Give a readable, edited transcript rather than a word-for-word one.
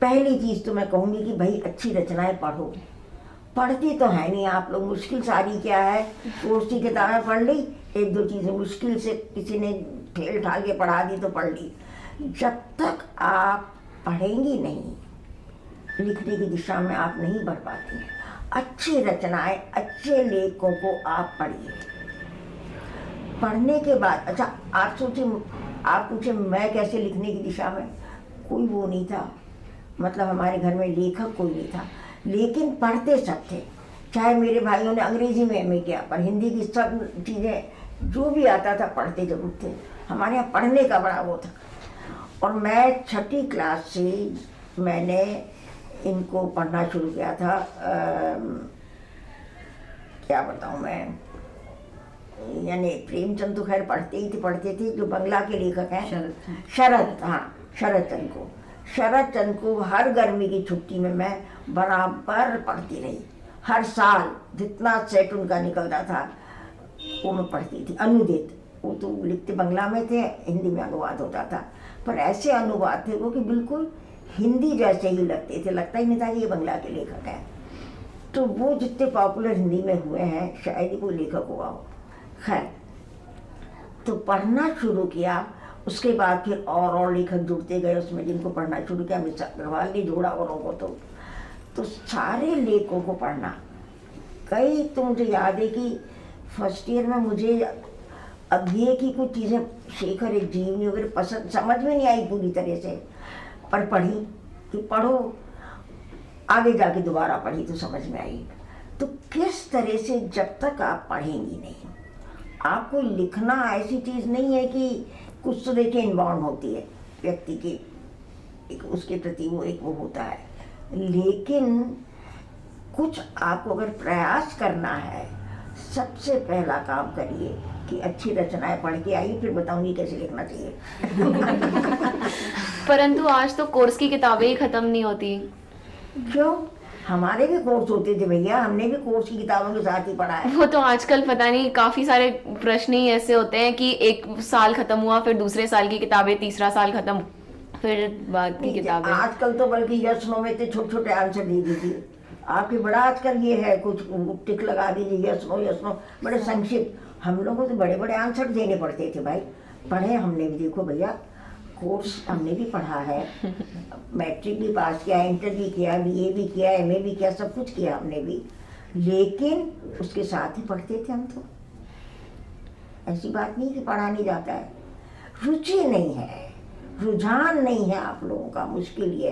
पहली चीज़ तो मैं कहूँगी कि भाई अच्छी रचनाएं पढ़ो। पढ़ती तो है नहीं आप लोग, मुश्किल सारी क्या है, कोर्स की किताबें पढ़ ली, एक दो चीज़ें मुश्किल से किसी ने ठेल ठाल के पढ़ा दी तो पढ़ ली। जब तक आप पढ़ेंगी नहीं, लिखने की दिशा में आप नहीं बढ़ पाती हैं। अच्छी रचनाएं, अच्छे लेखकों को आप पढ़िए। पढ़ने के बाद अच्छा आप सोचिए, आप पूछे मैं कैसे लिखने की दिशा में, कोई वो नहीं था, मतलब हमारे घर में लेखक कोई नहीं था, लेकिन पढ़ते सब थे। चाहे मेरे भाइयों ने अंग्रेजी में एमए किया, पर हिंदी की सब चीज़ें जो भी आता था पढ़ते जरूर थे। हमारे यहाँ पढ़ने का बड़ा वो था। और मैं छठी क्लास से मैंने इनको पढ़ना शुरू किया था। क्या बताऊँ मैं, यानी प्रेमचंद तो खैर पढ़ते थे, जो बंगला के लेखक हैं शरद चंद्र को हर गर्मी की छुट्टी में मैं बराबर पढ़ती रही। हर साल जितना सेट उनका निकलता था वो मैं पढ़ती थी। अनुदित, वो तो लिखते बंगला में थे, हिंदी में अनुवाद होता था, पर ऐसे अनुवाद थे वो कि बिल्कुल हिंदी जैसे ही लगते थे, लगता ही नहीं था कि ये बंगला के लेखक हैं। तो वो जितने पॉपुलर हिंदी में हुए हैं शायद ही कोई लेखक हुआ हो। खैर, तो पढ़ना शुरू किया। उसके बाद फिर और लेखक जुड़ते गए उसमें, जिनको पढ़ना शुरू किया। मिर्जा अग्रवाल ने जोड़ा औरों को, तो सारे लेखकों को पढ़ना। कई तो मुझे याद है कि फर्स्ट ईयर में मुझे अभी की कुछ चीज़ें, शेखर एक जीवनी वगैरह पसंद, समझ में नहीं आई पूरी तरह से, पर पढ़ी कि पढ़ो, आगे जाके दोबारा पढ़ी तो समझ में आई। तो किस तरह से जब तक आप पढ़ेंगी नहीं, आपको लिखना ऐसी चीज़ नहीं है कि कुछ तो देखिए इन्वॉल्व होती है व्यक्ति की, एक उसके प्रति वो एक वो होता है, लेकिन कुछ आपको अगर प्रयास करना है, सबसे पहला काम करिए कि अच्छी रचनाएं पढ़ के आइए, फिर बताऊंगी कैसे लिखना चाहिए। परंतु आज तो कोर्स की किताबें ही खत्म नहीं होती। क्यों? हमारे भी कोर्स होते थे भैया, हमने भी कोर्स की किताबों के साथ ही पढ़ा है। वो तो आजकल पता नहीं, काफी सारे प्रश्न ही ऐसे होते हैं कि एक साल खत्म हुआ, फिर दूसरे साल की किताबें, तीसरा साल खत्म, फिर बाद की किताबें। आजकल तो बल्कि यस नो में छोटे छोटे आंसर दे दीजिए। आपके बड़ा आजकल ये है, कुछ टिक लगा दीजिए यस नो, बड़े संक्षिप्त। हम लोगों को तो बड़े बड़े आंसर देने पड़ते थे भाई। पढ़े हमने भी, देखो भैया, कोर्स हमने भी पढ़ा है, मैट्रिक भी पास किया, इंटर भी किया, बीए भी किया, एमए भी किया, सब कुछ किया हमने भी, लेकिन उसके साथ ही पढ़ते थे हम तो। ऐसी बात नहीं कि पढ़ा नहीं जाता है, रुचि नहीं है, रुझान नहीं है आप लोगों का, मुश्किल ये है।